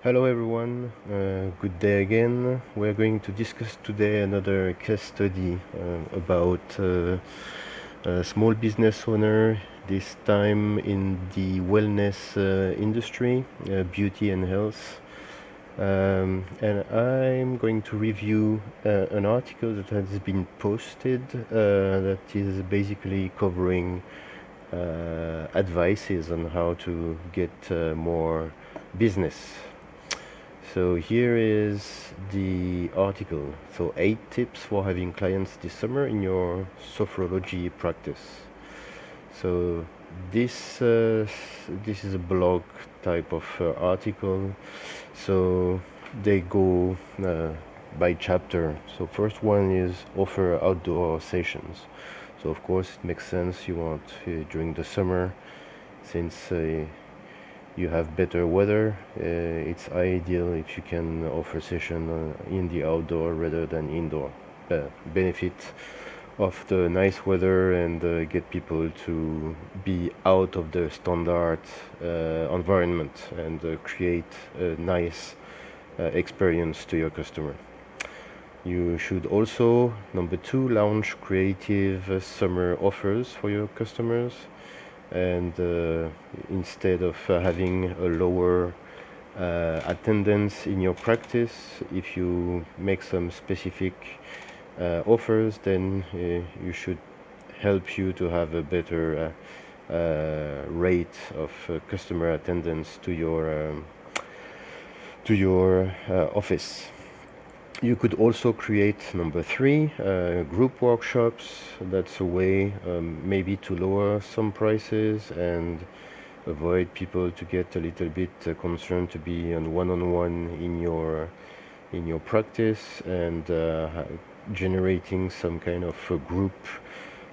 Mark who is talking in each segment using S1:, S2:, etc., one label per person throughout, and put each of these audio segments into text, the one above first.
S1: Hello everyone, good day again. We're going to discuss today another case study about a small business owner, this time in the wellness industry, beauty and health. And I'm going to review an article that has been posted that is basically covering advices on how to get more business. So here is the article. So 8 tips for having clients this summer in your sophrology practice. So this is a blog type of article. So they go by chapter. So first one is offer outdoor sessions. So of course it makes sense you want during the summer, since you have better weather. It's ideal if you can offer session in the outdoor rather than indoor. Benefit of the nice weather and get people to be out of the standard environment and create a nice experience to your customer. You should also, number two, launch creative summer offers for your customers, and instead of having a lower attendance in your practice, if you make some specific offers, then you should help you to have a better rate of customer attendance to your office. You could also create, number three, group workshops. That's a way maybe to lower some prices and avoid people to get a little bit concerned to be on one-on-one in your practice, and generating some kind of a group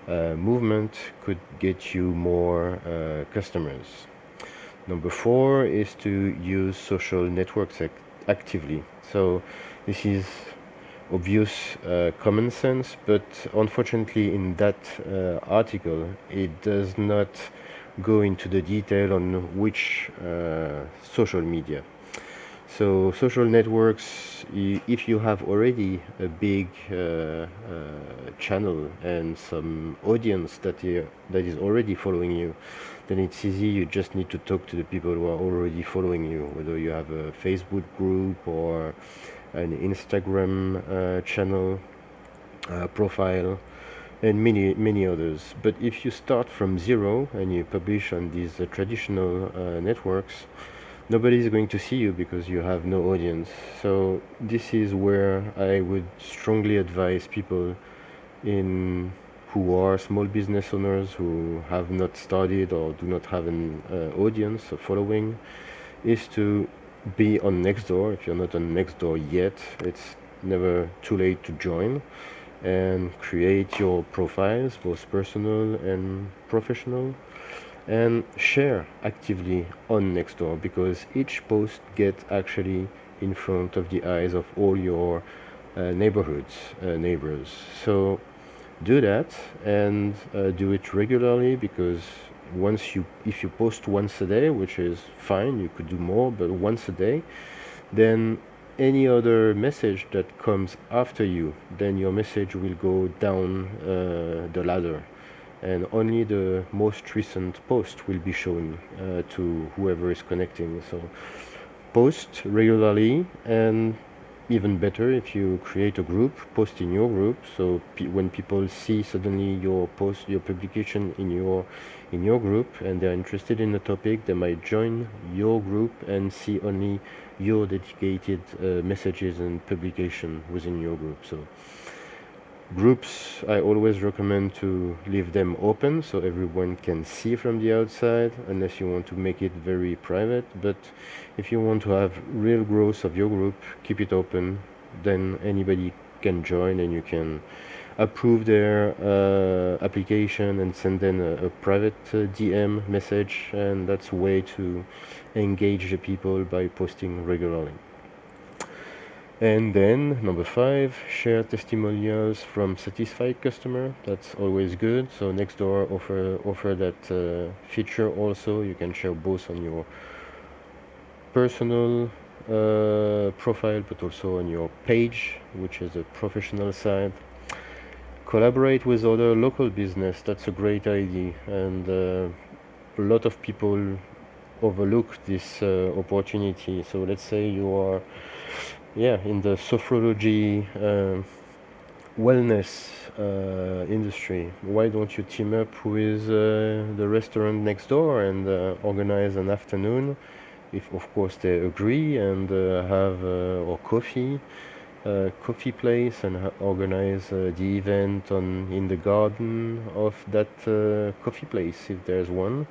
S1: movement could get you more customers. Number four is to use social networks actively. So this is obvious common sense, but unfortunately in that article it does not go into the detail on which social media. So social networks, if you have already a big channel and some audience that is already following you, then it's easy. You just need to talk to the people who are already following you, whether you have a Facebook group or an Instagram channel profile, and many others. But if you start from zero and you publish on these traditional networks, nobody is going to see you because you have no audience. So this is where I would strongly advise people in who are small business owners who have not started or do not have an audience or following, is to be on Nextdoor. If you're not on Nextdoor yet, it's never too late to join and create your profiles, both personal and professional, and share actively on Nextdoor, because each post gets actually in front of the eyes of all your neighbors. So do that, and do it regularly, because if you post once a day, which is fine, you could do more, but once a day, then any other message that comes after you, then your message will go down the ladder, and only the most recent post will be shown to whoever is connecting. So post regularly, and even better if you create a group, post in your group, so when people see suddenly your post, your publication in your group, and they're interested in the topic, they might join your group and see only your dedicated messages and publication within your group. So groups, I always recommend to leave them open so everyone can see from the outside, unless you want to make it very private. But if you want to have real growth of your group, keep it open. Then anybody can join, and you can approve their application and send them a private DM message, and that's a way to engage the people by posting regularly. And then number five, share testimonials from satisfied customer. That's always good. So Nextdoor offer that feature also. You can share both on your personal profile, but also on your page, which is a professional side. Collaborate with other local business. That's a great idea, and a lot of people overlook this opportunity. So let's say you are, yeah, in the sophrology wellness industry. Why don't you team up with the restaurant next door and organize an afternoon, if of course they agree, and have or coffee place, and organize the event on in the garden of that coffee place if there's one,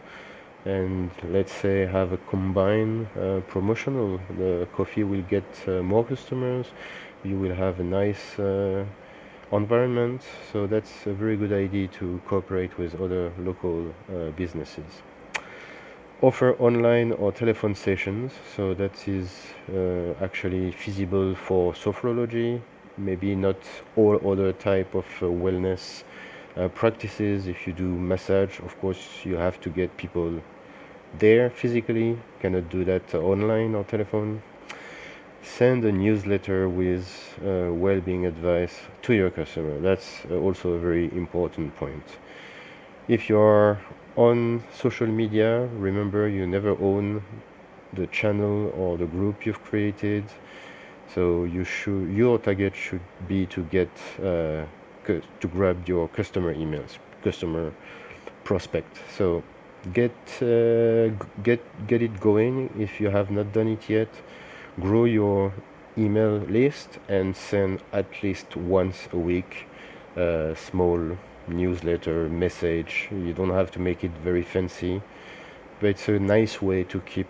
S1: and let's say have a combined promotional. The coffee will get more customers, you will have a nice environment. So that's a very good idea to cooperate with other local businesses. Offer online or telephone sessions, so that is actually feasible for sophrology, maybe not all other type of wellness practices. If you do massage, of course you have to get people there physically, cannot do that online or telephone. Send a newsletter with well-being advice to your customer. That's also a very important point. If you are on social media, remember you never own the channel or the group you've created. So your target should be to get to grab your customer emails, customer prospect. So get it going if you have not done it yet. Grow your email list and send at least once a week a small newsletter message. You don't have to make it very fancy, but it's a nice way to keep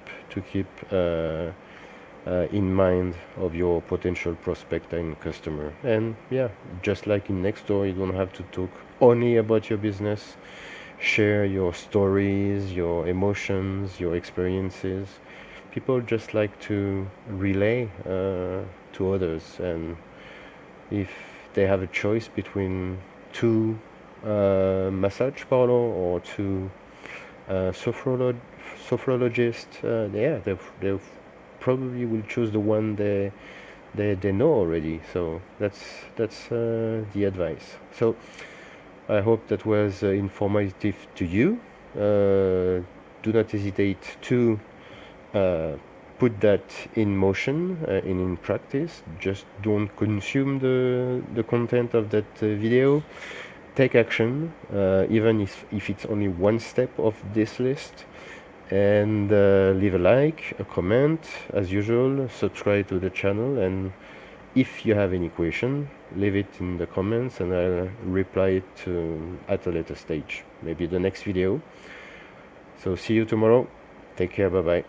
S1: in mind of your potential prospect and customer. And yeah, just like in Nextdoor, you don't have to talk only about your business. Share your stories, your emotions, your experiences. People just like to relay to others, and if they have a choice between two massage parlor or two sophrologists, yeah, they probably will choose the one they know already. So that's the advice. So I hope that was informative to you. Do not hesitate to put that in motion, in practice. Just don't consume the content of that video. Take action, even if it's only one step of this list. And leave a like, a comment, as usual. Subscribe to the channel, and if you have any question, leave it in the comments and I'll reply it at a later stage, maybe the next video. So see you tomorrow. Take care. Bye bye.